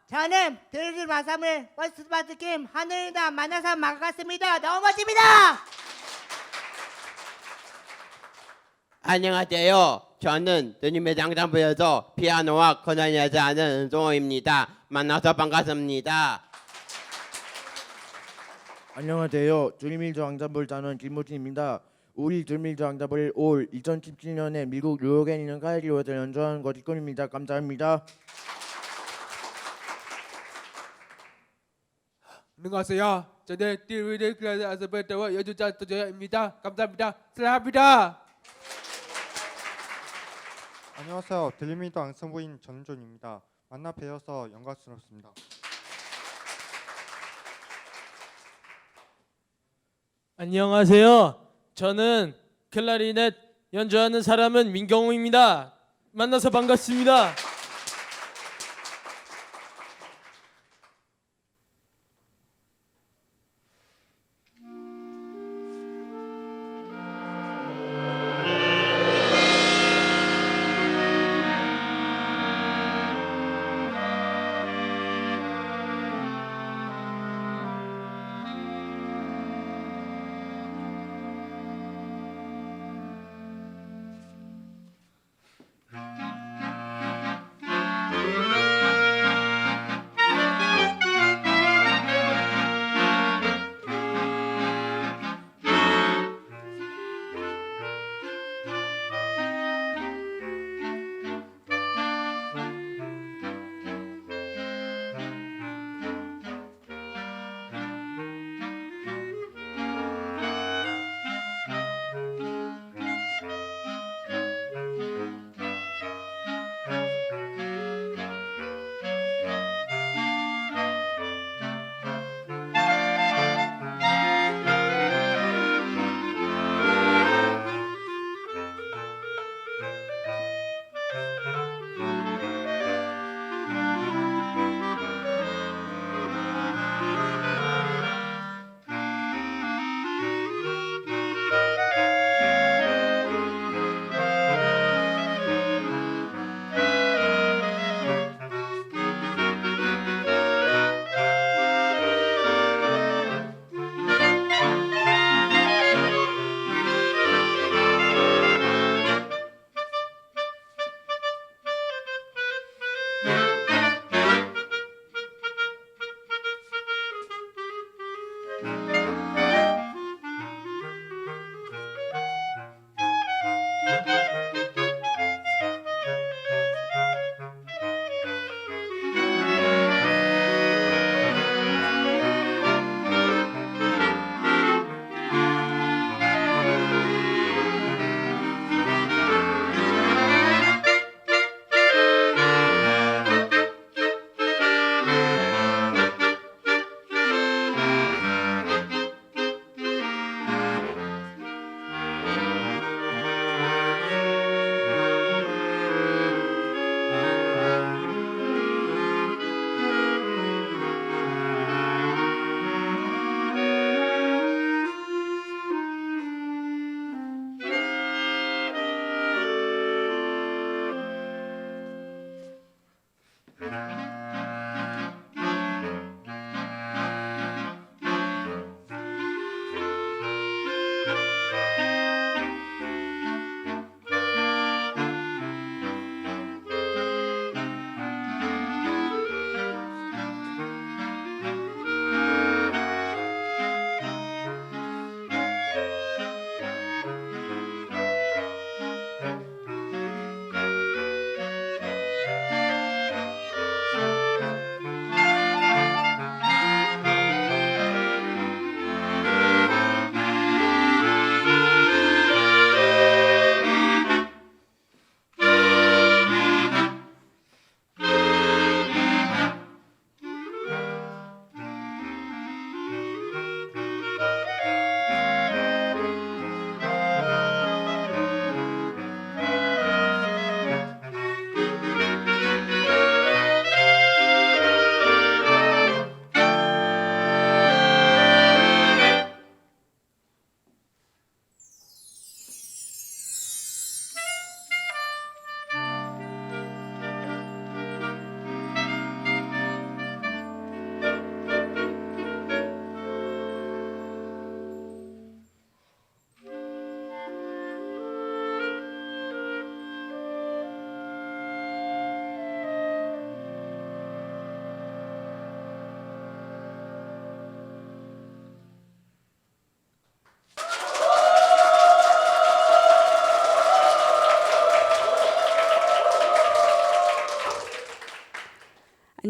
저는 드리즐 마삼을 버스바드 게임 하늘이다 만나서 막았습니다. 너무 멋집니다. 안녕하세요. 저는 누님의 장장부여서 피아노와 건전히 하는 은송호입니다. 만나서 반갑습니다. 안녕하세요. 드림밀즈 왕자볼 자는 김모진입니다. 우리 드림밀즈 왕자볼 올 2017년에 미국 뉴욕에 있는 카이리오에서 연주하는 것 기권입니다. 감사합니다. 안녕하세요. 저는 드림밀즈 클래스 아스베트와 연주자 도저입니다. 감사합니다. 사랑합니다. 안녕하세요. 드림밀즈 앙상블인 전존입니다. 만나 뵈어서 영광스럽습니다. 안녕하세요. 저는 클라리넷 연주하는 사람은 민경호입니다. 만나서 반갑습니다.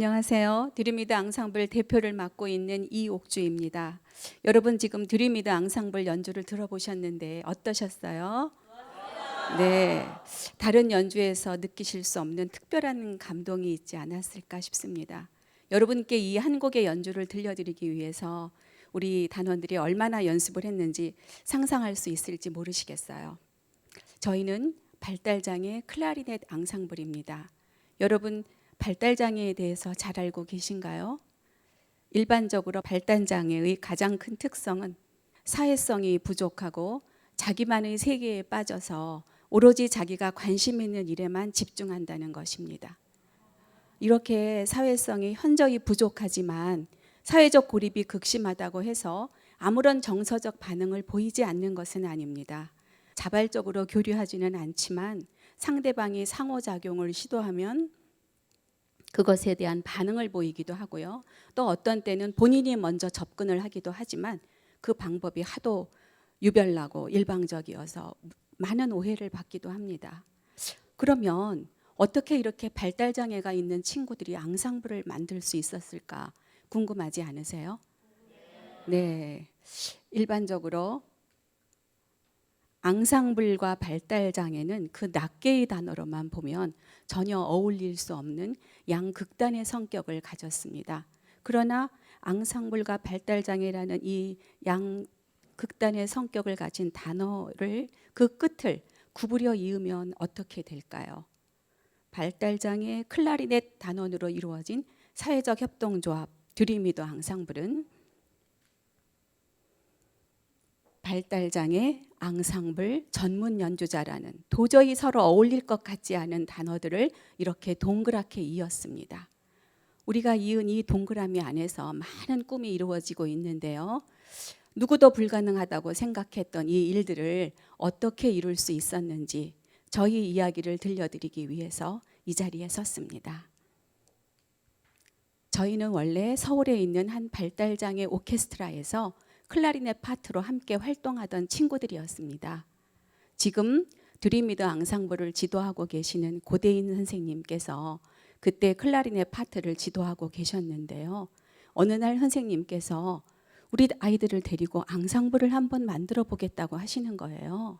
안녕하세요. 드림미드 앙상블 대표를 맡고 있는 이옥주입니다. 여러분 지금 드림미드 앙상블 연주를 들어보셨는데 어떠셨어요? 네, 다른 연주에서 느끼실 수 없는 특별한 감동이 있지 않았을까 싶습니다. 여러분께 이 한 곡의 연주를 들려드리기 위해서 우리 단원들이 얼마나 연습을 했는지 상상할 수 있을지 모르시겠어요. 저희는 발달장애 클라리넷 앙상블입니다. 여러분 발달장애에 대해서 잘 알고 계신가요? 일반적으로 발달장애의 가장 큰 특성은 사회성이 부족하고 자기만의 세계에 빠져서 오로지 자기가 관심 있는 일에만 집중한다는 것입니다. 이렇게 사회성이 현저히 부족하지만 사회적 고립이 극심하다고 해서 아무런 정서적 반응을 보이지 않는 것은 아닙니다. 자발적으로 교류하지는 않지만 상대방이 상호작용을 시도하면 그것에 대한 반응을 보이기도 하고요. 또 어떤 때는 본인이 먼저 접근을 하기도 하지만 그 방법이 하도 유별나고 일방적이어서 많은 오해를 받기도 합니다. 그러면 어떻게 이렇게 발달장애가 있는 친구들이 앙상블을 만들 수 있었을까 궁금하지 않으세요? 네, 일반적으로 앙상블과 발달장애는 그 낱개의 단어로만 보면 전혀 어울릴 수 없는 양극단의 성격을 가졌습니다. 그러나 앙상블과 발달장애라는 이 양극단의 성격을 가진 단어를 그 끝을 구부려 이으면 어떻게 될까요? 발달장애 클라리넷 단원으로 이루어진 사회적 협동조합 드림미드 앙상블은 발달장애 앙상블 전문 연주자라는 도저히 서로 어울릴 것 같지 않은 단어들을 이렇게 동그랗게 이었습니다. 우리가 이은 이 동그라미 안에서 많은 꿈이 이루어지고 있는데요. 누구도 불가능하다고 생각했던 이 일들을 어떻게 이룰 수 있었는지 저희 이야기를 들려드리기 위해서 이 자리에 섰습니다. 저희는 원래 서울에 있는 한 발달장애 오케스트라에서 클라리넷 파트로 함께 활동하던 친구들이었습니다. 지금 드림미드 앙상블을 지도하고 계시는 고대인 선생님께서 그때 클라리넷 파트를 지도하고 계셨는데요. 어느 날 선생님께서 우리 아이들을 데리고 앙상블을 한번 만들어 보겠다고 하시는 거예요.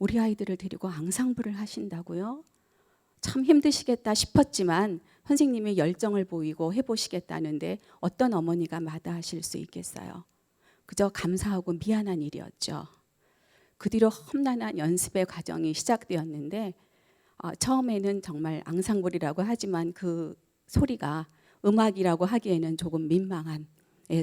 우리 아이들을 데리고 앙상블을 하신다고요? 참 힘드시겠다 싶었지만 선생님이 열정을 보이고 해보시겠다는데 어떤 어머니가 마다하실 수 있겠어요. 그저 감사하고 미안한 일이었죠. 그 뒤로 험난한 연습의 과정이 시작되었는데 처음에는 정말 앙상블이라고 하지만 그 소리가 음악이라고 하기에는 조금 민망한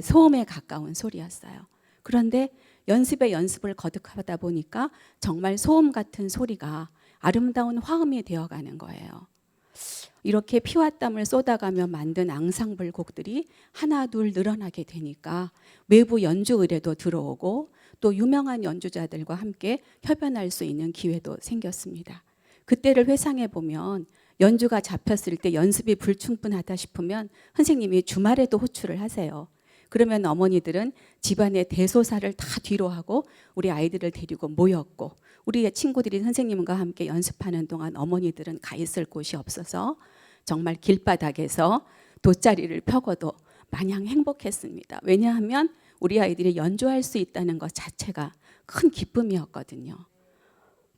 소음에 가까운 소리였어요. 그런데 연습에 연습을 거듭하다 보니까 정말 소음 같은 소리가 아름다운 화음이 되어가는 거예요. 이렇게 피와 땀을 쏟아가며 만든 앙상블 곡들이 하나 둘 늘어나게 되니까 외부 연주 의뢰도 들어오고 또 유명한 연주자들과 함께 협연할 수 있는 기회도 생겼습니다. 그때를 회상해 보면 연주가 잡혔을 때 연습이 불충분하다 싶으면 선생님이 주말에도 호출을 하세요. 그러면 어머니들은 집안의 대소사를 다 뒤로 하고 우리 아이들을 데리고 모였고 우리 친구들이 선생님과 함께 연습하는 동안 어머니들은 가 있을 곳이 없어서 정말 길바닥에서 돗자리를 펴고도 마냥 행복했습니다. 왜냐하면 우리 아이들이 연주할 수 있다는 것 자체가 큰 기쁨이었거든요.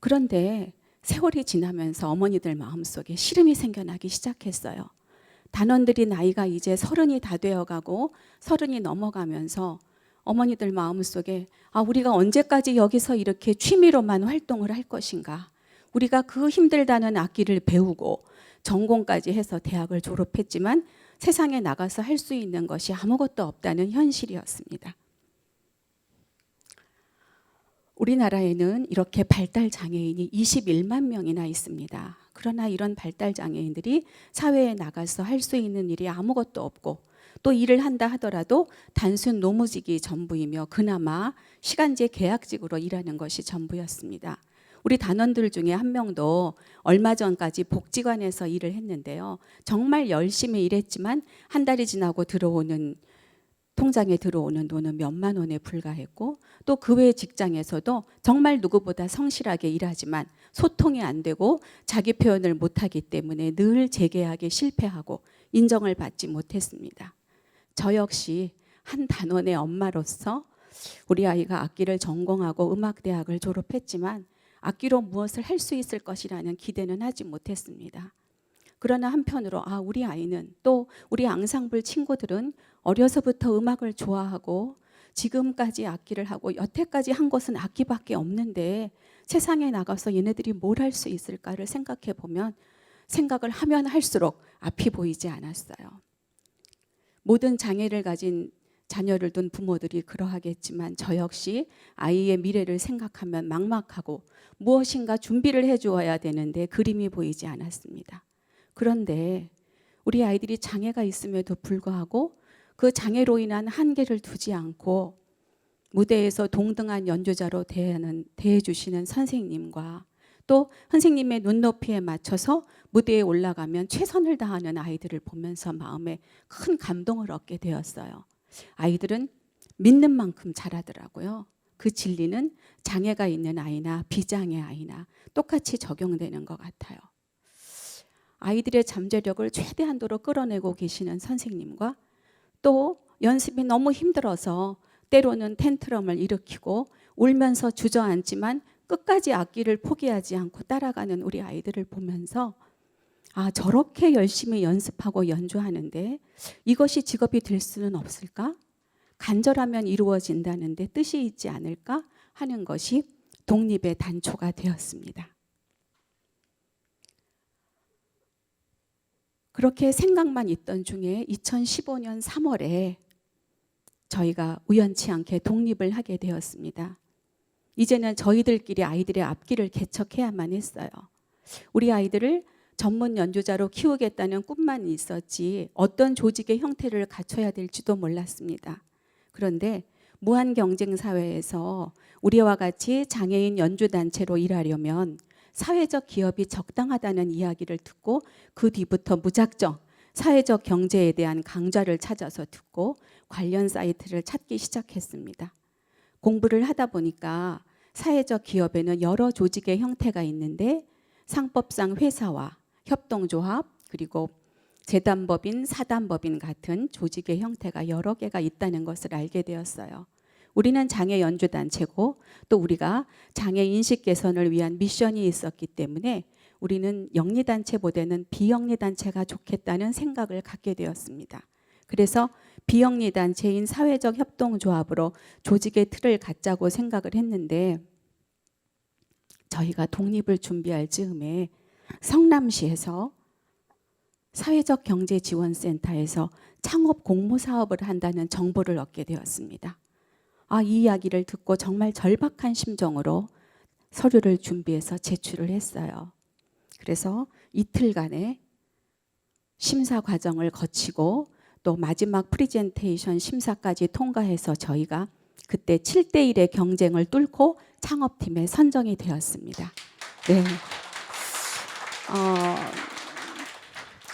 그런데 세월이 지나면서 어머니들 마음속에 시름이 생겨나기 시작했어요. 단원들이 나이가 이제 30이 다 되어가고 30이 넘어가면서 어머니들 마음속에 우리가 언제까지 여기서 이렇게 취미로만 활동을 할 것인가. 우리가 그 힘들다는 악기를 배우고 전공까지 해서 대학을 졸업했지만 세상에 나가서 할 수 있는 것이 아무것도 없다는 현실이었습니다. 우리나라에는 이렇게 발달장애인이 21만 명이나 있습니다. 그러나 이런 발달장애인들이 사회에 나가서 할 수 있는 일이 아무것도 없고 또 일을 한다 하더라도 단순 노무직이 전부이며 그나마 시간제 계약직으로 일하는 것이 전부였습니다. 우리 단원들 중에 한 명도 얼마 전까지 복지관에서 일을 했는데요. 정말 열심히 일했지만 한 달이 지나고 통장에 들어오는 돈은 몇만 원에 불과했고 또 그 외 직장에서도 정말 누구보다 성실하게 일하지만 소통이 안 되고 자기 표현을 못하기 때문에 늘 재계약에 실패하고 인정을 받지 못했습니다. 저 역시 한 단원의 엄마로서 우리 아이가 악기를 전공하고 음악대학을 졸업했지만 악기로 무엇을 할 수 있을 것이라는 기대는 하지 못했습니다. 그러나 한편으로 우리 아이는 또 우리 앙상블 친구들은 어려서부터 음악을 좋아하고 지금까지 악기를 하고 여태까지 한 것은 악기밖에 없는데 세상에 나가서 얘네들이 뭘 할 수 있을까를 생각해 보면 생각을 하면 할수록 앞이 보이지 않았어요. 모든 장애를 가진 자녀를 둔 부모들이 그러하겠지만 저 역시 아이의 미래를 생각하면 막막하고 무엇인가 준비를 해주어야 되는데 그림이 보이지 않았습니다. 그런데 우리 아이들이 장애가 있음에도 불구하고 그 장애로 인한 한계를 두지 않고 무대에서 동등한 연주자로 대해주시는 선생님과 또 선생님의 눈높이에 맞춰서 무대에 올라가면 최선을 다하는 아이들을 보면서 마음에 큰 감동을 얻게 되었어요. 아이들은 믿는 만큼 잘하더라고요. 그 진리는 장애가 있는 아이나 비장애 아이나 똑같이 적용되는 것 같아요. 아이들의 잠재력을 최대한도로 끌어내고 계시는 선생님과 또 연습이 너무 힘들어서 때로는 텐트럼을 일으키고 울면서 주저앉지만 끝까지 악기를 포기하지 않고 따라가는 우리 아이들을 보면서 저렇게 열심히 연습하고 연주하는데 이것이 직업이 될 수는 없을까? 간절하면 이루어진다는데 뜻이 있지 않을까 하는 것이 독립의 단초가 되었습니다. 그렇게 생각만 있던 중에 2015년 3월에 저희가 우연치 않게 독립을 하게 되었습니다. 이제는 저희들끼리 아이들의 앞길을 개척해야만 했어요. 우리 아이들을 전문 연주자로 키우겠다는 꿈만 있었지 어떤 조직의 형태를 갖춰야 될지도 몰랐습니다. 그런데 무한 경쟁 사회에서 우리와 같이 장애인 연주단체로 일하려면 사회적 기업이 적당하다는 이야기를 듣고 그 뒤부터 무작정 사회적 경제에 대한 강좌를 찾아서 듣고 관련 사이트를 찾기 시작했습니다. 공부를 하다 보니까 사회적 기업에는 여러 조직의 형태가 있는데 상법상 회사와 협동조합 그리고 재단법인, 사단법인 같은 조직의 형태가 여러 개가 있다는 것을 알게 되었어요. 우리는 장애 연주단체고 또 우리가 장애 인식 개선을 위한 미션이 있었기 때문에 우리는 영리단체보다는 비영리단체가 좋겠다는 생각을 갖게 되었습니다. 그래서 비영리단체인 사회적 협동조합으로 조직의 틀을 갖자고 생각을 했는데 저희가 독립을 준비할 즈음에 성남시에서 사회적 경제지원센터에서 창업 공모사업을 한다는 정보를 얻게 되었습니다. 이 이야기를 듣고 정말 절박한 심정으로 서류를 준비해서 제출을 했어요. 그래서 이틀간의 심사 과정을 거치고 또 마지막 프리젠테이션 심사까지 통과해서 저희가 그때 7대1의 경쟁을 뚫고 창업팀에 선정이 되었습니다. 네.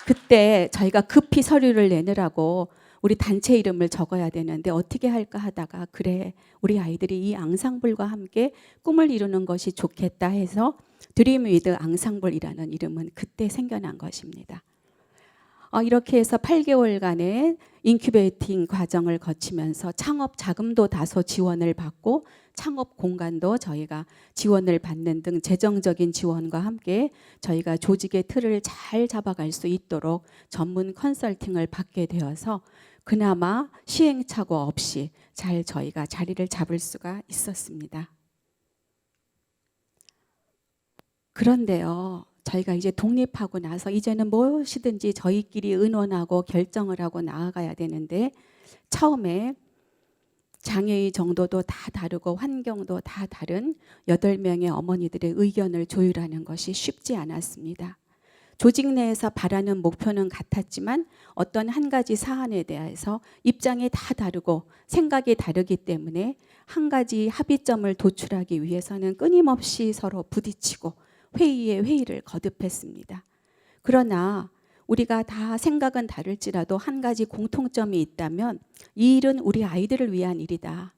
그때 저희가 급히 서류를 내느라고 우리 단체 이름을 적어야 되는데 어떻게 할까 하다가 그래 우리 아이들이 이 앙상블과 함께 꿈을 이루는 것이 좋겠다 해서 드림 위드 앙상블이라는 이름은 그때 생겨난 것입니다. 이렇게 해서 8개월간의 인큐베이팅 과정을 거치면서 창업 자금도 다소 지원을 받고 창업 공간도 저희가 지원을 받는 등 재정적인 지원과 함께 저희가 조직의 틀을 잘 잡아갈 수 있도록 전문 컨설팅을 받게 되어서 그나마 시행착오 없이 잘 저희가 자리를 잡을 수가 있었습니다. 그런데요, 저희가 이제 독립하고 나서 이제는 무엇이든지 저희끼리 의논하고 결정을 하고 나아가야 되는데 처음에 장애의 정도도 다 다르고 환경도 다 다른 8명의 어머니들의 의견을 조율하는 것이 쉽지 않았습니다. 조직 내에서 바라는 목표는 같았지만 어떤 한 가지 사안에 대해서 입장이 다 다르고 생각이 다르기 때문에 한 가지 합의점을 도출하기 위해서는 끊임없이 서로 부딪히고 회의에 회의를 거듭했습니다. 그러나 우리가 다 생각은 다를지라도 한 가지 공통점이 있다면 이 일은 우리 아이들을 위한 일이다.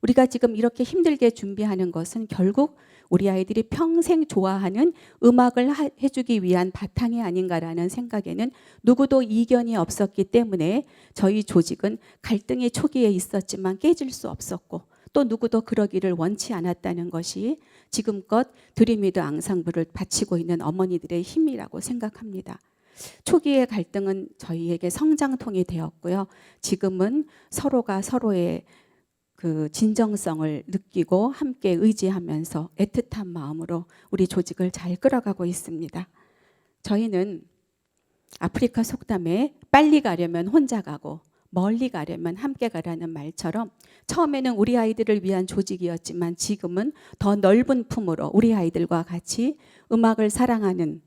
우리가 지금 이렇게 힘들게 준비하는 것은 결국 우리 아이들이 평생 좋아하는 음악을 해주기 위한 바탕이 아닌가라는 생각에는 누구도 이견이 없었기 때문에 저희 조직은 갈등이 초기에 있었지만 깨질 수 없었고 또 누구도 그러기를 원치 않았다는 것이 지금껏 드림위드 앙상블을 바치고 있는 어머니들의 힘이라고 생각합니다. 초기의 갈등은 저희에게 성장통이 되었고요. 지금은 서로가 서로의 그 진정성을 느끼고 함께 의지하면서 애틋한 마음으로 우리 조직을 잘 끌어가고 있습니다. 저희는 아프리카 속담에 빨리 가려면 혼자 가고 멀리 가려면 함께 가라는 말처럼 처음에는 우리 아이들을 위한 조직이었지만 지금은 더 넓은 품으로 우리 아이들과 같이 음악을 사랑하는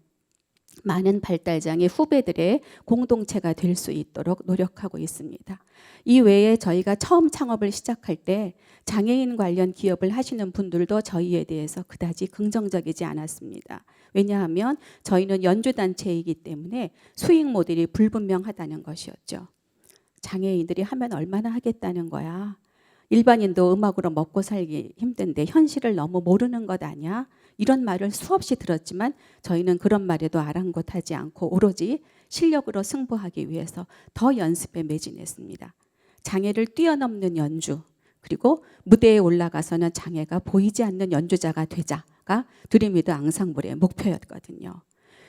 많은 발달장애 후배들의 공동체가 될 수 있도록 노력하고 있습니다. 이 외에 저희가 처음 창업을 시작할 때 장애인 관련 기업을 하시는 분들도 저희에 대해서 그다지 긍정적이지 않았습니다. 왜냐하면 저희는 연주단체이기 때문에 수익 모델이 불분명하다는 것이었죠. 장애인들이 하면 얼마나 하겠다는 거야. 일반인도 음악으로 먹고 살기 힘든데 현실을 너무 모르는 것 아니야? 이런 말을 수없이 들었지만 저희는 그런 말에도 아랑곳하지 않고 오로지 실력으로 승부하기 위해서 더 연습에 매진했습니다. 장애를 뛰어넘는 연주, 그리고 무대에 올라가서는 장애가 보이지 않는 연주자가 되자가 드림위드 앙상블의 목표였거든요.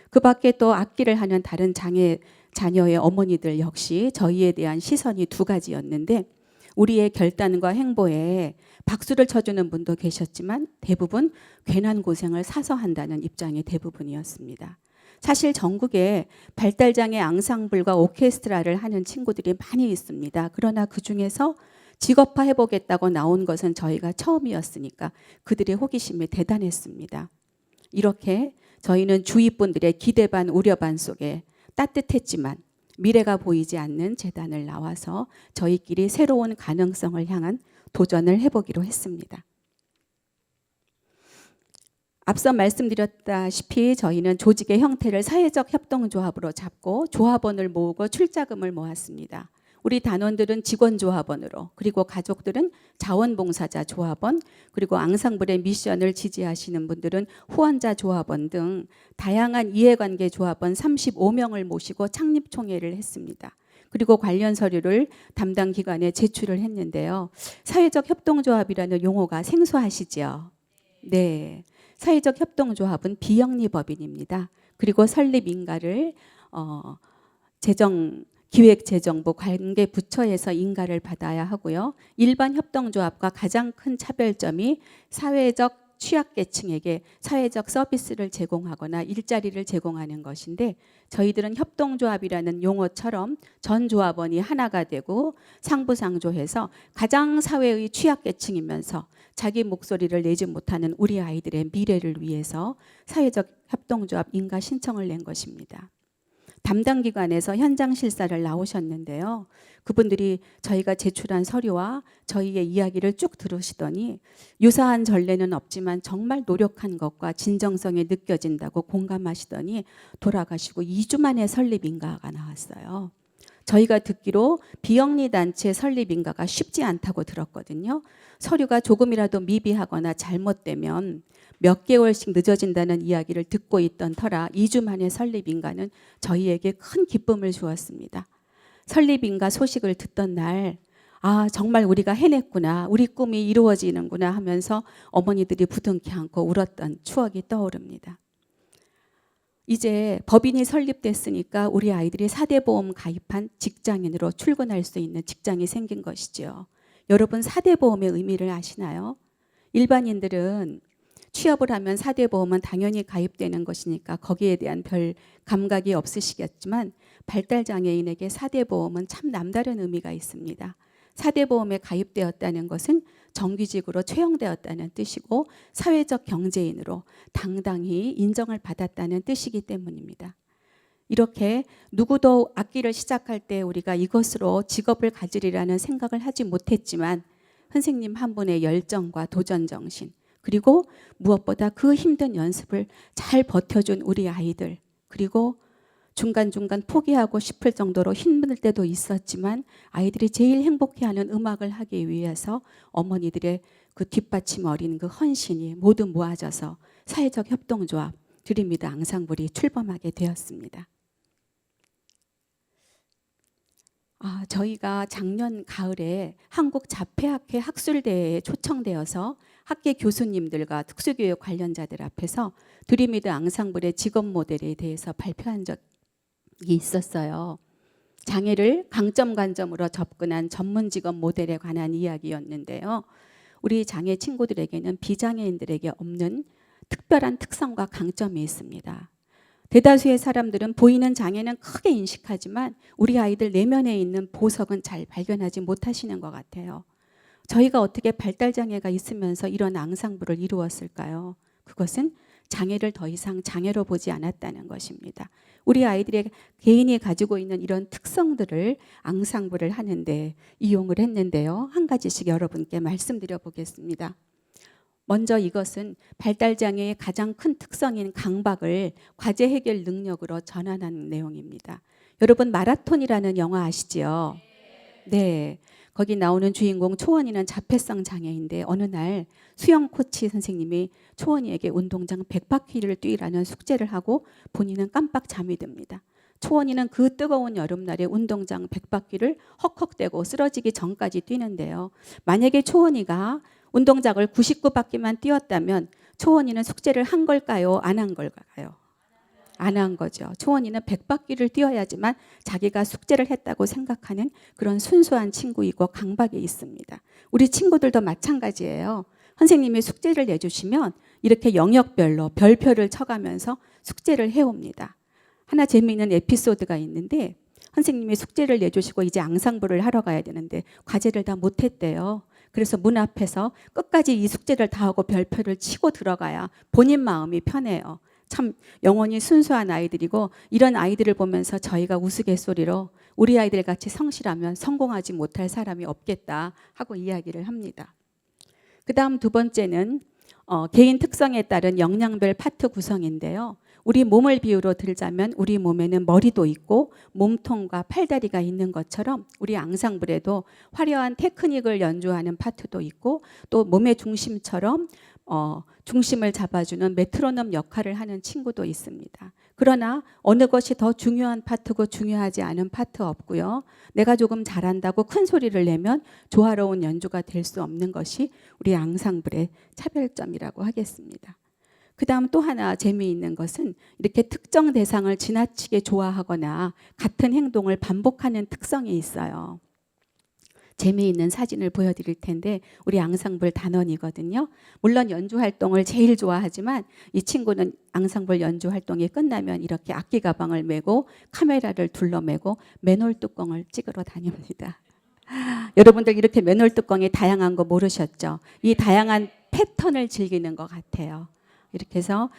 그 밖에 또 악기를 하는 다른 장애 자녀의 어머니들 역시 저희에 대한 시선이 두 가지였는데 우리의 결단과 행보에 박수를 쳐주는 분도 계셨지만 대부분 괜한 고생을 사서 한다는 입장이 대부분이었습니다. 사실 전국에 발달장애 앙상블과 오케스트라를 하는 친구들이 많이 있습니다. 그러나 그중에서 직업화 해보겠다고 나온 것은 저희가 처음이었으니까 그들의 호기심이 대단했습니다. 이렇게 저희는 주위 분들의 기대 반 우려 반 속에 따뜻했지만 미래가 보이지 않는 재단을 나와서 저희끼리 새로운 가능성을 향한 도전을 해보기로 했습니다. 앞서 말씀드렸다시피 저희는 조직의 형태를 사회적 협동조합으로 잡고 조합원을 모으고 출자금을 모았습니다. 우리 단원들은 직원조합원으로, 그리고 가족들은 자원봉사자 조합원, 그리고 앙상블의 미션을 지지하시는 분들은 후원자 조합원 등 다양한 이해관계 조합원 35명을 모시고 창립총회를 했습니다. 그리고 관련 서류를 담당 기관에 제출을 했는데요. 사회적 협동조합이라는 용어가 생소하시죠? 네. 사회적 협동조합은 비영리법인입니다. 그리고 설립 인가를 기획재정부 관계부처에서 인가를 받아야 하고요. 일반 협동조합과 가장 큰 차별점이 사회적 취약계층에게 사회적 서비스를 제공하거나 일자리를 제공하는 것인데 저희들은 협동조합이라는 용어처럼 전 조합원이 하나가 되고 상부상조해서 가장 사회의 취약계층이면서 자기 목소리를 내지 못하는 우리 아이들의 미래를 위해서 사회적 협동조합 인가 신청을 낸 것입니다. 담당 기관에서 현장 실사를 나오셨는데요. 그분들이 저희가 제출한 서류와 저희의 이야기를 쭉 들으시더니 유사한 전례는 없지만 정말 노력한 것과 진정성이 느껴진다고 공감하시더니 돌아가시고 2주 만에 설립 인가가 나왔어요. 저희가 듣기로 비영리 단체 설립 인가가 쉽지 않다고 들었거든요. 서류가 조금이라도 미비하거나 잘못되면 몇 개월씩 늦어진다는 이야기를 듣고 있던 터라 2주 만에 설립 인가는 저희에게 큰 기쁨을 주었습니다. 설립 인가 소식을 듣던 날, 아, 정말 우리가 해냈구나, 우리 꿈이 이루어지는구나 하면서 어머니들이 부둥켜 안고 울었던 추억이 떠오릅니다. 이제 법인이 설립됐으니까 우리 아이들이 4대 보험 가입한 직장인으로 출근할 수 있는 직장이 생긴 것이죠. 여러분 4대 보험의 의미를 아시나요? 일반인들은 취업을 하면 4대 보험은 당연히 가입되는 것이니까 거기에 대한 별 감각이 없으시겠지만 발달장애인에게 4대 보험은 참 남다른 의미가 있습니다. 4대 보험에 가입되었다는 것은 정규직으로 채용되었다는 뜻이고 사회적 경제인으로 당당히 인정을 받았다는 뜻이기 때문입니다. 이렇게 누구도 악기를 시작할 때 우리가 이것으로 직업을 가지리라는 생각을 하지 못했지만 선생님 한 분의 열정과 도전정신, 그리고 무엇보다 그 힘든 연습을 잘 버텨준 우리 아이들, 그리고 중간중간 포기하고 싶을 정도로 힘들 때도 있었지만 아이들이 제일 행복해하는 음악을 하기 위해서 어머니들의 그 뒷받침 어린 그 헌신이 모두 모아져서 사회적 협동조합 드림미드 앙상블이 출범하게 되었습니다. 저희가 작년 가을에 한국자폐학회 학술대회에 초청되어서 학계 교수님들과 특수교육 관련자들 앞에서 드림미드 앙상블의 직업 모델에 대해서 발표한 적이 있었어요. 장애를 강점 관점으로 접근한 전문 직업 모델에 관한 이야기였는데요. 우리 장애 친구들에게는 비장애인들에게 없는 특별한 특성과 강점이 있습니다. 대다수의 사람들은 보이는 장애는 크게 인식하지만 우리 아이들 내면에 있는 보석은 잘 발견하지 못하시는 것 같아요. 저희가 어떻게 발달장애가 있으면서 이런 앙상블을 이루었을까요? 그것은 장애를 더 이상 장애로 보지 않았다는 것입니다. 우리 아이들의 개인이 가지고 있는 이런 특성들을 앙상블을 하는데 이용을 했는데요. 한 가지씩 여러분께 말씀드려 보겠습니다. 먼저 이것은 발달장애의 가장 큰 특성인 강박을 과제 해결 능력으로 전환한 내용입니다. 여러분 마라톤이라는 영화 아시죠? 네. 거기 나오는 주인공 초원이는 자폐성 장애인데 어느 날 수영 코치 선생님이 초원이에게 운동장 100바퀴를 뛰라는 숙제를 하고 본인은 깜빡 잠이 듭니다. 초원이는 그 뜨거운 여름날에 운동장 100바퀴를 헉헉대고 쓰러지기 전까지 뛰는데요. 만약에 초원이가 운동장을 99바퀴만 뛰었다면 초원이는 숙제를 한 걸까요? 안 한 걸까요? 안 한 거죠. 초원이는 100바퀴를 뛰어야지만 자기가 숙제를 했다고 생각하는 그런 순수한 친구이고 강박이 있습니다. 우리 친구들도 마찬가지예요. 선생님이 숙제를 내주시면 이렇게 영역별로 별표를 쳐가면서 숙제를 해옵니다. 하나 재미있는 에피소드가 있는데 선생님이 숙제를 내주시고 이제 앙상블을 하러 가야 되는데 과제를 다 못했대요. 그래서 문 앞에서 끝까지 이 숙제를 다 하고 별표를 치고 들어가야 본인 마음이 편해요. 참 영혼이 순수한 아이들이고 이런 아이들을 보면서 저희가 우스갯소리로 우리 아이들 같이 성실하면 성공하지 못할 사람이 없겠다 하고 이야기를 합니다. 그 다음 두 번째는 개인 특성에 따른 영양별 파트 구성인데요. 우리 몸을 비유로 들자면 우리 몸에는 머리도 있고 몸통과 팔다리가 있는 것처럼 우리 앙상블에도 화려한 테크닉을 연주하는 파트도 있고 또 몸의 중심처럼 중심을 잡아주는 메트로놈 역할을 하는 친구도 있습니다. 그러나 어느 것이 더 중요한 파트고 중요하지 않은 파트 없고요. 내가 조금 잘한다고 큰 소리를 내면 조화로운 연주가 될 수 없는 것이 우리 앙상블의 차별점이라고 하겠습니다. 그 다음 또 하나 재미있는 것은 이렇게 특정 대상을 지나치게 좋아하거나 같은 행동을 반복하는 특성이 있어요. 재미있는 사진을 보여드릴 텐데 우리 앙상블 단원이거든요. 물론 연주 활동을 제일 좋아하지만 이 친구는 앙상블 연주 활동이 끝나면 이렇게 악기 가방을 메고 카메라를 둘러매고 맨홀 뚜껑을 찍으러 다닙니다. 여러분들 이렇게 맨홀 뚜껑이 다양한 거 모르셨죠? 이 다양한 패턴을 즐기는 것 같아요. 이렇게 해서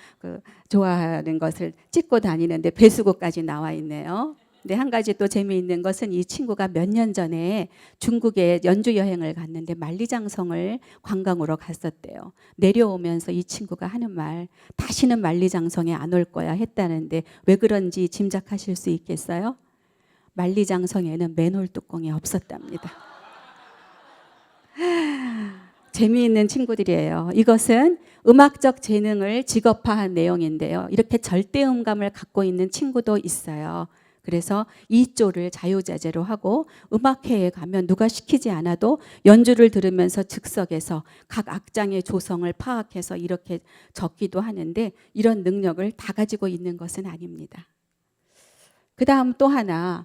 좋아하는 것을 찍고 다니는데 배수구까지 나와 있네요. 근데 한 가지 또 재미있는 것은 이 친구가 몇 년 전에 중국에 연주 여행을 갔는데 만리장성을 관광으로 갔었대요. 내려오면서 이 친구가 하는 말, 다시는 만리장성에 안 올 거야 했다는데 왜 그런지 짐작하실 수 있겠어요? 만리장성에는 맨홀 뚜껑이 없었답니다. 재미있는 친구들이에요. 이것은 음악적 재능을 직업화한 내용인데요. 이렇게 절대음감을 갖고 있는 친구도 있어요. 그래서 이조를 자유자재로 하고 음악회에 가면 누가 시키지 않아도 연주를 들으면서 즉석에서 각 악장의 조성을 파악해서 이렇게 적기도 하는데 이런 능력을 다 가지고 있는 것은 아닙니다. 그 다음 또 하나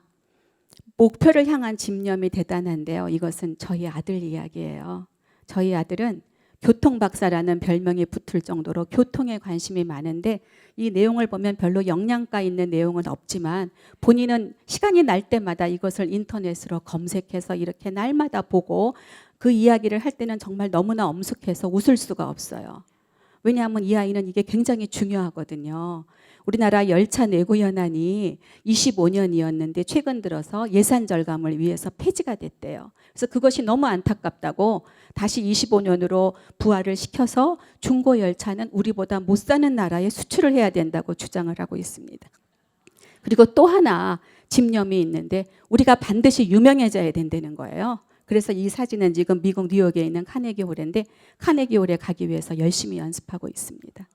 목표를 향한 집념이 대단한데요. 이것은 저희 아들 이야기예요. 저희 아들은 교통박사라는 별명이 붙을 정도로 교통에 관심이 많은데 이 내용을 보면 별로 영양가 있는 내용은 없지만 본인은 시간이 날 때마다 이것을 인터넷으로 검색해서 이렇게 날마다 보고 그 이야기를 할 때는 정말 너무나 엄숙해서 웃을 수가 없어요. 왜냐하면 이 아이는 이게 굉장히 중요하거든요. 우리나라 열차 내구 현안이 25년이었는데 최근 들어서 예산 절감을 위해서 폐지가 됐대요. 그래서 그것이 너무 안타깝다고 다시 25년으로 부활을 시켜서 중고 열차는 우리보다 못 사는 나라에 수출을 해야 된다고 주장을 하고 있습니다. 그리고 또 하나 집념이 있는데 우리가 반드시 유명해져야 된다는 거예요. 그래서 이 사진은 지금 미국 뉴욕에 있는 카네기 홀인데 카네기 홀에 가기 위해서 열심히 연습하고 있습니다.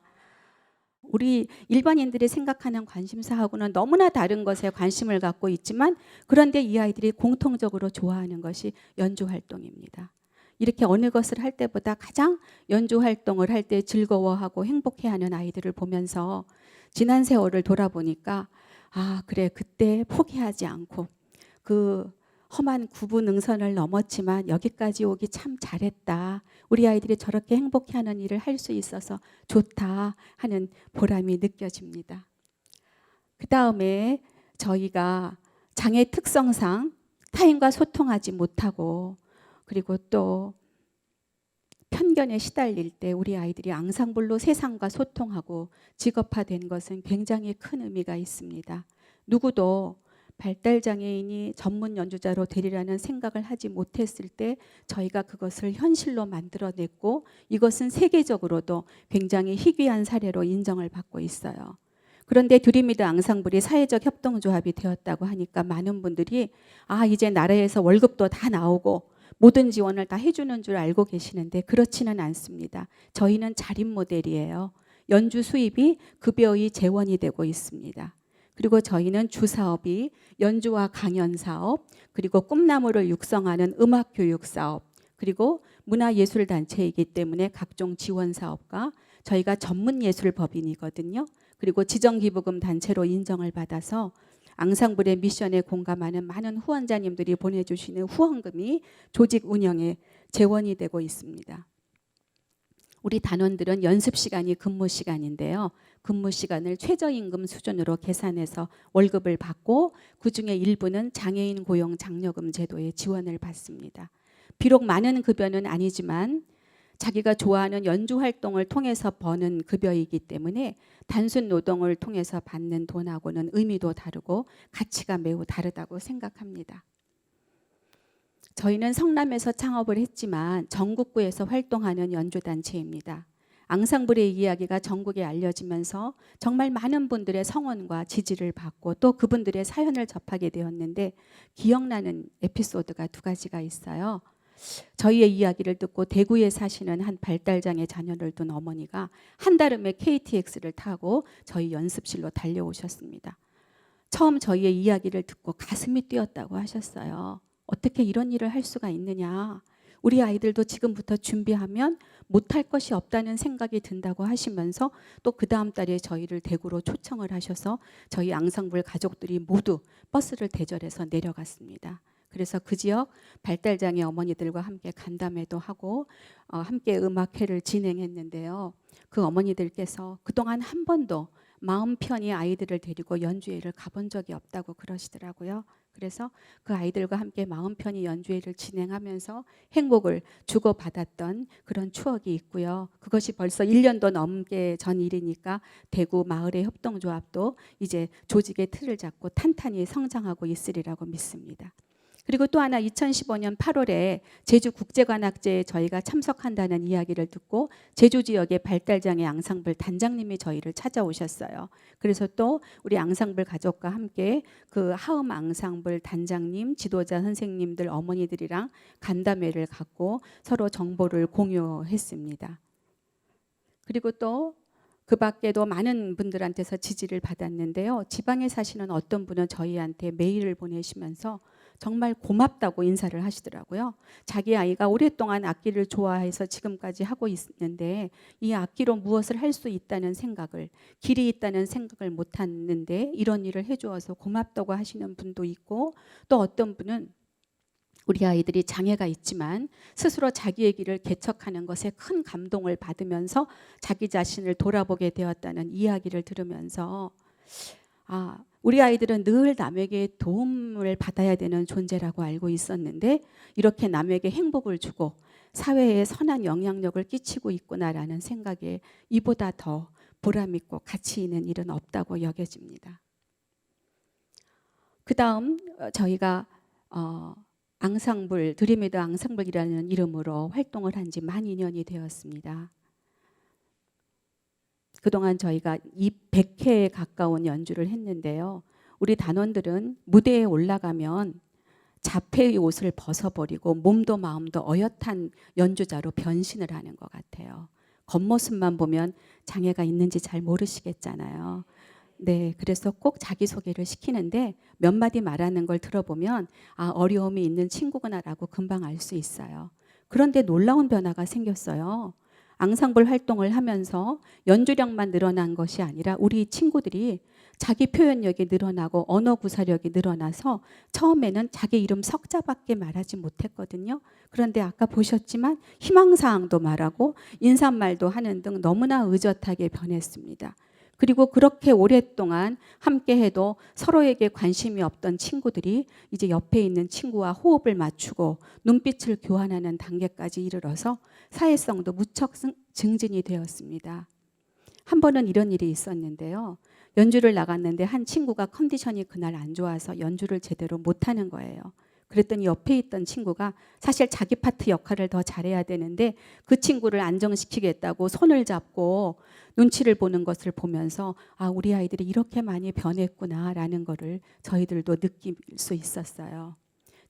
우리 일반인들이 생각하는 관심사하고는 너무나 다른 것에 관심을 갖고 있지만 그런데 이 아이들이 공통적으로 좋아하는 것이 연주 활동입니다. 이렇게 어느 것을 할 때보다 가장 연주 활동을 할 때 즐거워하고 행복해하는 아이들을 보면서 지난 세월을 돌아보니까 아 그래 그때 포기하지 않고 그 험한 구분응선을 넘었지만 여기까지 오기 참 잘했다. 우리 아이들이 저렇게 행복해하는 일을 할 수 있어서 좋다 하는 보람이 느껴집니다. 그 다음에 저희가 장애 특성상 타인과 소통하지 못하고 그리고 또 편견에 시달릴 때 우리 아이들이 앙상블로 세상과 소통하고 직업화된 것은 굉장히 큰 의미가 있습니다. 누구도 발달장애인이 전문 연주자로 되리라는 생각을 하지 못했을 때 저희가 그것을 현실로 만들어냈고 이것은 세계적으로도 굉장히 희귀한 사례로 인정을 받고 있어요. 그런데 드림이드 앙상블이 사회적 협동조합이 되었다고 하니까 많은 분들이 아 이제 나라에서 월급도 다 나오고 모든 지원을 다 해주는 줄 알고 계시는데 그렇지는 않습니다. 저희는 자립 모델이에요. 연주 수입이 급여의 재원이 되고 있습니다. 그리고 저희는 주사업이 연주와 강연 사업, 그리고 꿈나무를 육성하는 음악교육 사업, 그리고 문화예술단체이기 때문에 각종 지원 사업과 저희가 전문예술법인이거든요. 그리고 지정기부금 단체로 인정을 받아서 앙상블의 미션에 공감하는 많은 후원자님들이 보내주시는 후원금이 조직 운영에 재원이 되고 있습니다. 우리 단원들은 연습 시간이 근무 시간인데요. 근무 시간을 최저임금 수준으로 계산해서 월급을 받고 그중에 일부는 장애인 고용 장려금 제도의 지원을 받습니다. 비록 많은 급여는 아니지만 자기가 좋아하는 연주 활동을 통해서 버는 급여이기 때문에 단순 노동을 통해서 받는 돈하고는 의미도 다르고 가치가 매우 다르다고 생각합니다. 저희는 성남에서 창업을 했지만 전국구에서 활동하는 연주단체입니다. 앙상블의 이야기가 전국에 알려지면서 정말 많은 분들의 성원과 지지를 받고 또 그분들의 사연을 접하게 되었는데 기억나는 에피소드가 두 가지가 있어요. 저희의 이야기를 듣고 대구에 사시는 한 발달장애 자녀를 둔 어머니가 한달음에 KTX를 타고 저희 연습실로 달려오셨습니다. 처음 저희의 이야기를 듣고 가슴이 뛰었다고 하셨어요. 어떻게 이런 일을 할 수가 있느냐. 우리 아이들도 지금부터 준비하면 못할 것이 없다는 생각이 든다고 하시면서 또 그 다음 달에 저희를 대구로 초청을 하셔서 저희 앙상블 가족들이 모두 버스를 대절해서 내려갔습니다. 그래서 그 지역 발달장애 어머니들과 함께 간담회도 하고 함께 음악회를 진행했는데요. 그 어머니들께서 그동안 한 번도 마음 편히 아이들을 데리고 연주회를 가본 적이 없다고 그러시더라고요. 그래서 그 아이들과 함께 마음 편히 연주회를 진행하면서 행복을 주고받았던 그런 추억이 있고요. 그것이 벌써 1년도 넘게 전 일이니까 대구 마을의 협동조합도 이제 조직의 틀을 잡고 탄탄히 성장하고 있으리라고 믿습니다. 그리고 또 하나 2015년 8월에 제주국제관악제에 저희가 참석한다는 이야기를 듣고 제주 지역의 발달장애 앙상블 단장님이 저희를 찾아오셨어요. 그래서 또 우리 앙상블 가족과 함께 그 하음 앙상블 단장님, 지도자 선생님들, 어머니들이랑 간담회를 갖고 서로 정보를 공유했습니다. 그리고 또 그 밖에도 많은 분들한테서 지지를 받았는데요. 지방에 사시는 어떤 분은 저희한테 메일을 보내시면서 정말 고맙다고 인사를 하시더라고요. 자기 아이가 오랫동안 악기를 좋아해서 지금까지 하고 있는데 이 악기로 무엇을 할 수 있다는 생각을, 길이 있다는 생각을 못했는데 이런 일을 해주어서 고맙다고 하시는 분도 있고 또 어떤 분은 우리 아이들이 장애가 있지만 스스로 자기의 길을 개척하는 것에 큰 감동을 받으면서 자기 자신을 돌아보게 되었다는 이야기를 들으면서 우리 아이들은 늘 남에게 도움을 받아야 되는 존재라고 알고 있었는데 이렇게 남에게 행복을 주고 사회에 선한 영향력을 끼치고 있구나라는 생각에 이보다 더 보람 있고 가치 있는 일은 없다고 여겨집니다. 그 다음 저희가 앙상블, 드림이드 앙상블이라는 이름으로 활동을 한 지 만 2년이 되었습니다. 그동안 저희가 100회에 가까운 연주를 했는데요. 우리 단원들은 무대에 올라가면 자폐의 옷을 벗어버리고 몸도 마음도 어엿한 연주자로 변신을 하는 것 같아요. 겉모습만 보면 장애가 있는지 잘 모르시겠잖아요. 네, 그래서 꼭 자기소개를 시키는데 몇 마디 말하는 걸 들어보면 아, 어려움이 있는 친구구나라고 금방 알 수 있어요. 그런데 놀라운 변화가 생겼어요. 앙상블 활동을 하면서 연주력만 늘어난 것이 아니라 우리 친구들이 자기 표현력이 늘어나고 언어 구사력이 늘어나서 처음에는 자기 이름 석자밖에 말하지 못했거든요. 그런데 아까 보셨지만 희망사항도 말하고 인사말도 하는 등 너무나 의젓하게 변했습니다. 그리고 그렇게 오랫동안 함께해도 서로에게 관심이 없던 친구들이 이제 옆에 있는 친구와 호흡을 맞추고 눈빛을 교환하는 단계까지 이르러서 사회성도 무척 증진이 되었습니다. 한 번은 이런 일이 있었는데요. 연주를 나갔는데 한 친구가 컨디션이 그날 안 좋아서 연주를 제대로 못하는 거예요. 그랬더니 옆에 있던 친구가 사실 자기 파트 역할을 더 잘해야 되는데 그 친구를 안정시키겠다고 손을 잡고 눈치를 보는 것을 보면서 아, 우리 아이들이 이렇게 많이 변했구나라는 거를 저희들도 느낄 수 있었어요.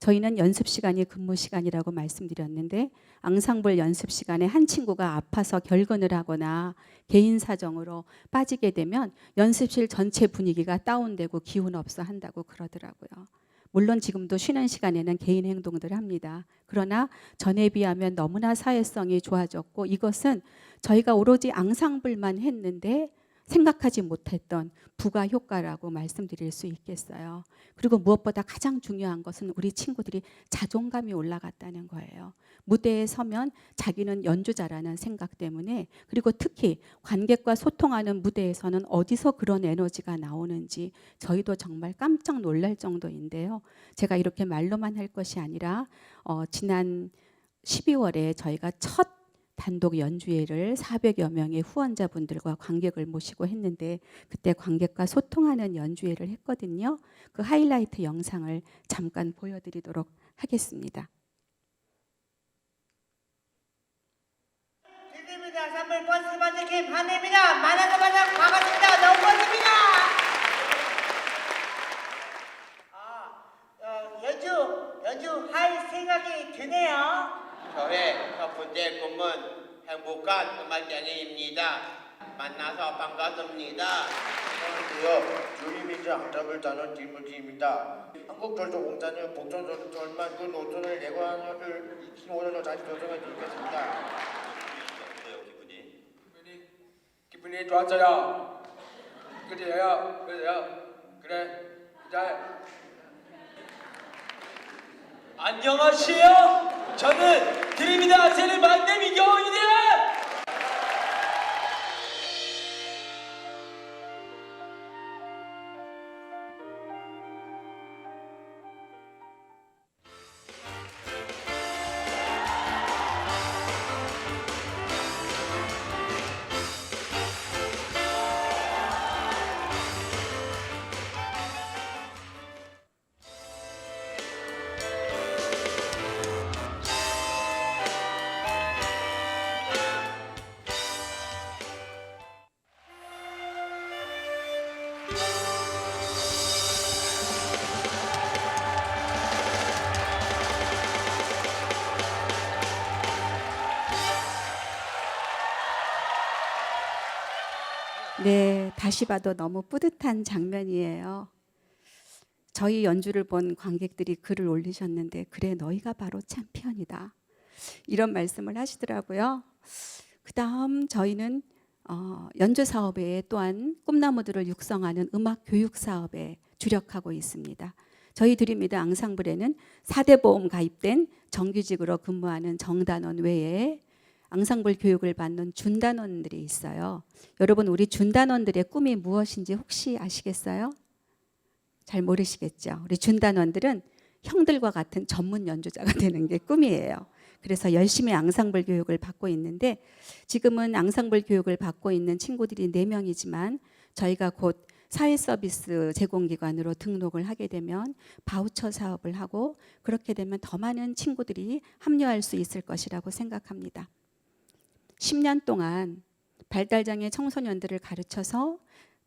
저희는 연습 시간이 근무 시간이라고 말씀드렸는데 앙상블 연습 시간에 한 친구가 아파서 결근을 하거나 개인 사정으로 빠지게 되면 연습실 전체 분위기가 다운되고 기운 없어 한다고 그러더라고요. 물론 지금도 쉬는 시간에는 개인 행동들을 합니다. 그러나 전에 비하면 너무나 사회성이 좋아졌고 이것은 저희가 오로지 앙상블만 했는데 생각하지 못했던 부가 효과라고 말씀드릴 수 있겠어요. 그리고 무엇보다 가장 중요한 것은 우리 친구들이 자존감이 올라갔다는 거예요. 무대에 서면 자기는 연주자라는 생각 때문에 그리고 특히 관객과 소통하는 무대에서는 어디서 그런 에너지가 나오는지 저희도 정말 깜짝 놀랄 정도인데요. 제가 이렇게 말로만 할 것이 아니라 지난 12월에 저희가 첫 단독 연주회를 400여 명의 후원자분들과 관객을 모시고 했는데 그때 관객과 소통하는 연주회를 했거든요. 그 하이라이트 영상을 잠깐 보여드리도록 하겠습니다. 드립니다. 선물 버스 받은 김 한혜입니다. 만나서 만나 반갑습니다. 너무 멋집니다. 연주할 생각이 드네요. 저의 첫 번째 꿈은 행복한 음악장애입니다. 만나서 반갑습니다. 안녕하세요. 주림일주 앙상블 단원 김무진입니다. 한국철도공사는 복전철만 그 노선을 내관을 2005년으로 다시 조정해 드리겠습니다. 기분이 좋았어요. 그래요. 그래. 자. 안녕하세요. 저는 드립니다. 아세를 만남 이경호입니다. 네, 다시 봐도 너무 뿌듯한 장면이에요. 저희 연주를 본 관객들이 글을 올리셨는데 그래 너희가 바로 챔피언이다 이런 말씀을 하시더라고요. 그 다음 저희는 연주 사업에 또한 꿈나무들을 육성하는 음악 교육 사업에 주력하고 있습니다. 저희 드립니다 앙상블에는 4대 보험 가입된 정규직으로 근무하는 정단원 외에 앙상블 교육을 받는 준단원들이 있어요. 여러분 우리 준단원들의 꿈이 무엇인지 혹시 아시겠어요? 잘 모르시겠죠. 우리 준단원들은 형들과 같은 전문 연주자가 되는 게 꿈이에요. 그래서 열심히 앙상블 교육을 받고 있는데 지금은 앙상블 교육을 받고 있는 친구들이 4명이지만 저희가 곧 사회서비스 제공기관으로 등록을 하게 되면 바우처 사업을 하고 그렇게 되면 더 많은 친구들이 합류할 수 있을 것이라고 생각합니다. 10년 동안 발달장애 청소년들을 가르쳐서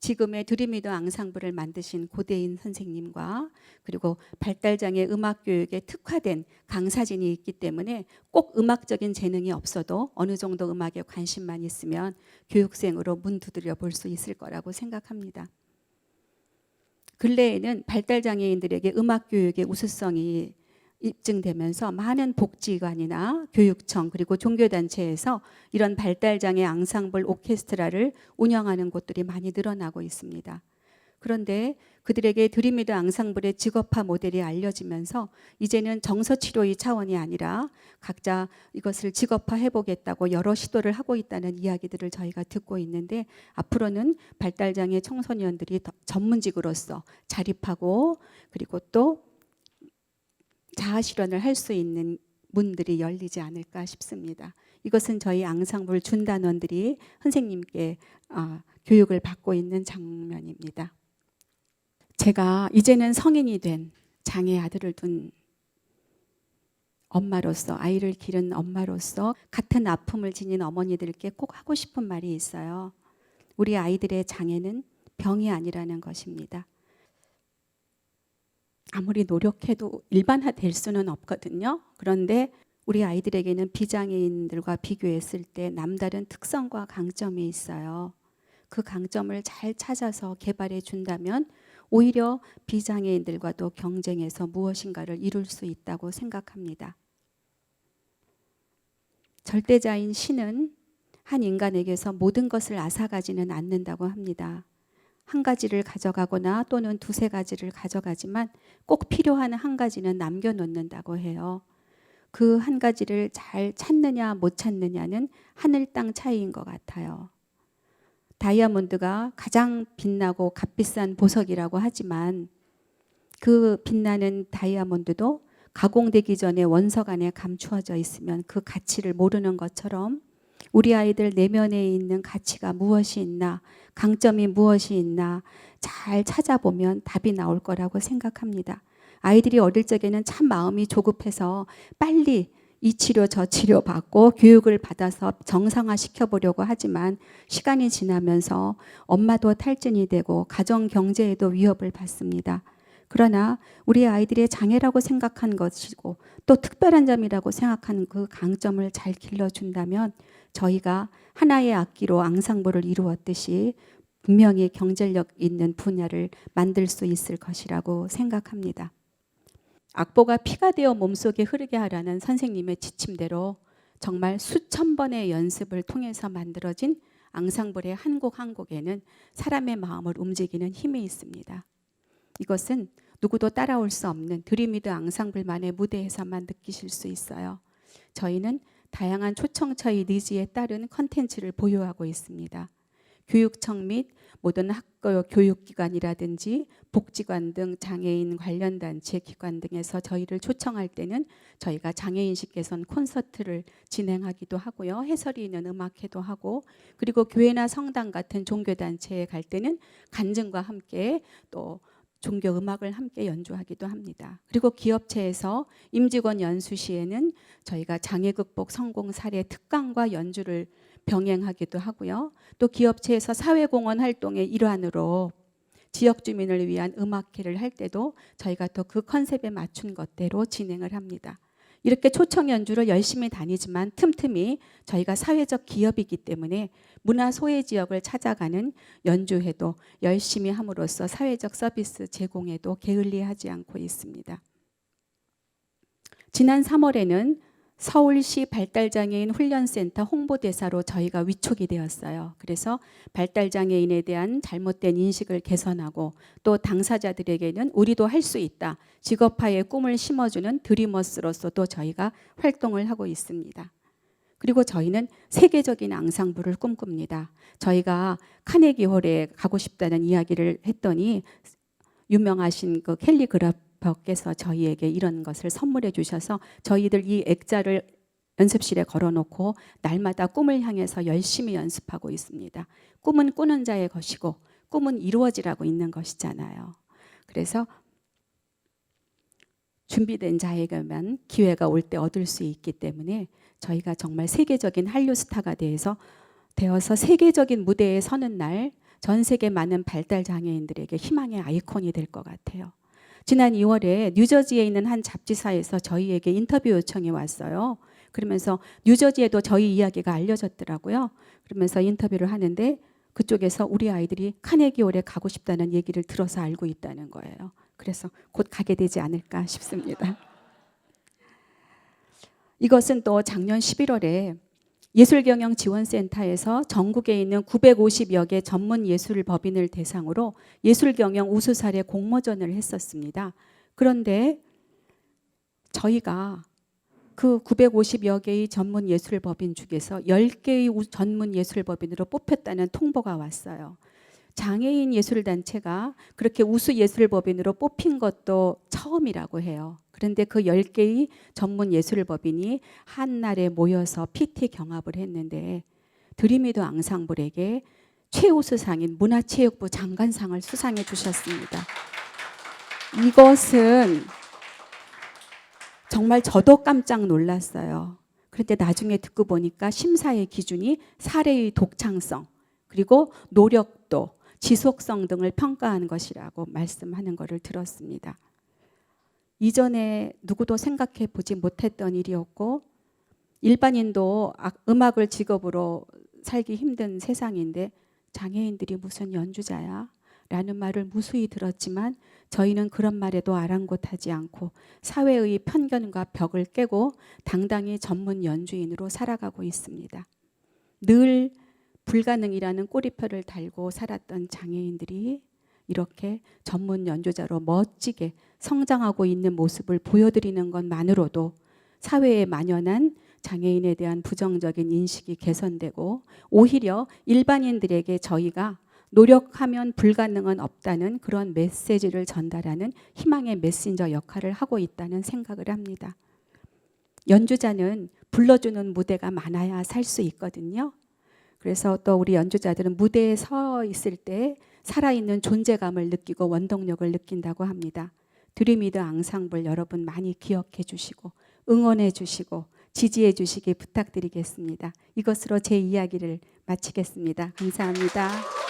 지금의 드림위드 앙상블을 만드신 고대인 선생님과 그리고 발달장애 음악교육에 특화된 강사진이 있기 때문에 꼭 음악적인 재능이 없어도 어느 정도 음악에 관심만 있으면 교육생으로 문 두드려 볼 수 있을 거라고 생각합니다. 근래에는 발달장애인들에게 음악교육의 우수성이 입증되면서 많은 복지관이나 교육청 그리고 종교단체에서 이런 발달장애 앙상블 오케스트라를 운영하는 곳들이 많이 늘어나고 있습니다. 그런데 그들에게 드림위드 앙상블의 직업화 모델이 알려지면서 이제는 정서치료의 차원이 아니라 각자 이것을 직업화해보겠다고 여러 시도를 하고 있다는 이야기들을 저희가 듣고 있는데, 앞으로는 발달장애 청소년들이 더 전문직으로서 자립하고 그리고 또 자아실현을 할 수 있는 문들이 열리지 않을까 싶습니다. 이것은 저희 앙상블 준단원들이 선생님께 교육을 받고 있는 장면입니다. 제가 이제는 성인이 된 장애 아들을 둔 엄마로서, 아이를 기른 엄마로서 같은 아픔을 지닌 어머니들께 꼭 하고 싶은 말이 있어요. 우리 아이들의 장애는 병이 아니라는 것입니다. 아무리 노력해도 일반화될 수는 없거든요. 그런데 우리 아이들에게는 비장애인들과 비교했을 때 남다른 특성과 강점이 있어요. 그 강점을 잘 찾아서 개발해 준다면 오히려 비장애인들과도 경쟁해서 무엇인가를 이룰 수 있다고 생각합니다. 절대자인 신은 한 인간에게서 모든 것을 앗아가지는 않는다고 합니다. 한 가지를 가져가거나 또는 두세 가지를 가져가지만 꼭 필요한 한 가지는 남겨놓는다고 해요. 그 한 가지를 잘 찾느냐 못 찾느냐는 하늘 땅 차이인 것 같아요. 다이아몬드가 가장 빛나고 값비싼 보석이라고 하지만 그 빛나는 다이아몬드도 가공되기 전에 원석 안에 감추어져 있으면 그 가치를 모르는 것처럼 우리 아이들 내면에 있는 가치가 무엇이 있나, 강점이 무엇이 있나 잘 찾아보면 답이 나올 거라고 생각합니다. 아이들이 어릴 적에는 참 마음이 조급해서 빨리 이 치료 저 치료 받고 교육을 받아서 정상화 시켜보려고 하지만 시간이 지나면서 엄마도 탈진이 되고 가정 경제에도 위협을 받습니다. 그러나 우리 아이들의 장애라고 생각한 것이고 또 특별한 점이라고 생각하는 그 강점을 잘 길러준다면 저희가 하나의 악기로 앙상블을 이루었듯이 분명히 경쟁력 있는 분야를 만들 수 있을 것이라고 생각합니다. 악보가 피가 되어 몸속에 흐르게 하라는 선생님의 지침대로 정말 수천 번의 연습을 통해서 만들어진 앙상블의 한 곡 한 곡에는 사람의 마음을 움직이는 힘이 있습니다. 이것은 누구도 따라올 수 없는 드림위드 앙상블만의 무대에서만 느끼실 수 있어요. 저희는 다양한 초청처의 니즈에 따른 컨텐츠를 보유하고 있습니다. 교육청 및 모든 학교 교육기관이라든지 복지관 등 장애인 관련 단체 기관 등에서 저희를 초청할 때는 저희가 장애인식 개선 콘서트를 진행하기도 하고요. 해설이 있는 음악회도 하고, 그리고 교회나 성당 같은 종교단체에 갈 때는 간증과 함께 또 종교 음악을 함께 연주하기도 합니다. 그리고 기업체에서 임직원 연수 시에는 저희가 장애 극복 성공 사례 특강과 연주를 병행하기도 하고요. 또 기업체에서 사회공헌 활동의 일환으로 지역 주민을 위한 음악회를 할 때도 저희가 또 그 컨셉에 맞춘 것대로 진행을 합니다. 이렇게 초청 연주를 열심히 다니지만 틈틈이 저희가 사회적 기업이기 때문에 문화 소외 지역을 찾아가는 연주회도 열심히 함으로써 사회적 서비스 제공에도 게을리하지 않고 있습니다. 지난 3월에는 서울시 발달장애인 훈련센터 홍보대사로 저희가 위촉이 되었어요. 그래서 발달장애인에 대한 잘못된 인식을 개선하고 또 당사자들에게는 우리도 할 수 있다, 직업화의 꿈을 심어주는 드리머스로서도 저희가 활동을 하고 있습니다. 그리고 저희는 세계적인 앙상블을 꿈꿉니다. 저희가 카네기홀에 가고 싶다는 이야기를 했더니 유명하신 그 켈리 그라퍼께서 저희에게 이런 것을 선물해 주셔서 저희들 이 액자를 연습실에 걸어놓고 날마다 꿈을 향해서 열심히 연습하고 있습니다. 꿈은 꾸는 자의 것이고 꿈은 이루어지라고 있는 것이잖아요. 그래서 준비된 자에게만 기회가 올 때 얻을 수 있기 때문에 저희가 정말 세계적인 한류 스타가 되어서 세계적인 무대에 서는 날 전 세계 많은 발달 장애인들에게 희망의 아이콘이 될 것 같아요. 지난 2월에 뉴저지에 있는 한 잡지사에서 저희에게 인터뷰 요청이 왔어요. 그러면서 뉴저지에도 저희 이야기가 알려졌더라고요. 그러면서 인터뷰를 하는데 그쪽에서 우리 아이들이 카네기홀에 가고 싶다는 얘기를 들어서 알고 있다는 거예요. 그래서 곧 가게 되지 않을까 싶습니다. 이것은 또 작년 11월에 예술경영지원센터에서 전국에 있는 950여 개 전문 예술법인을 대상으로 예술경영 우수 사례 공모전을 했었습니다. 그런데 저희가 그 950여 개의 전문 예술법인 중에서 10개의 전문 예술법인으로 뽑혔다는 통보가 왔어요. 장애인 예술단체가 그렇게 우수 예술법인으로 뽑힌 것도 처음이라고 해요. 그런데 그 10개의 전문 예술법인이 한날에 모여서 PT 경합을 했는데 드림이도 앙상블에게 최우수상인 문화체육부 장관상을 수상해 주셨습니다. 이것은 정말 저도 깜짝 놀랐어요. 그런데 나중에 듣고 보니까 심사의 기준이 사례의 독창성, 그리고 노력도, 지속성 등을 평가한 것이라고 말씀하는 것을 들었습니다. 이전에 누구도 생각해 보지 못했던 일이었고 일반인도 음악을 직업으로 살기 힘든 세상인데 장애인들이 무슨 연주자야? 라는 말을 무수히 들었지만 저희는 그런 말에도 아랑곳하지 않고 사회의 편견과 벽을 깨고 당당히 전문 연주인으로 살아가고 있습니다. 늘 불가능이라는 꼬리표를 달고 살았던 장애인들이 이렇게 전문 연주자로 멋지게 성장하고 있는 모습을 보여드리는 것만으로도 사회에 만연한 장애인에 대한 부정적인 인식이 개선되고 오히려 일반인들에게 저희가 노력하면 불가능은 없다는 그런 메시지를 전달하는 희망의 메신저 역할을 하고 있다는 생각을 합니다. 연주자는 불러주는 무대가 많아야 살 수 있거든요. 그래서 또 우리 연주자들은 무대에 서 있을 때 살아있는 존재감을 느끼고 원동력을 느낀다고 합니다. 드림이드 앙상블 여러분 많이 기억해 주시고 응원해 주시고 지지해 주시기 부탁드리겠습니다. 이것으로 제 이야기를 마치겠습니다. 감사합니다.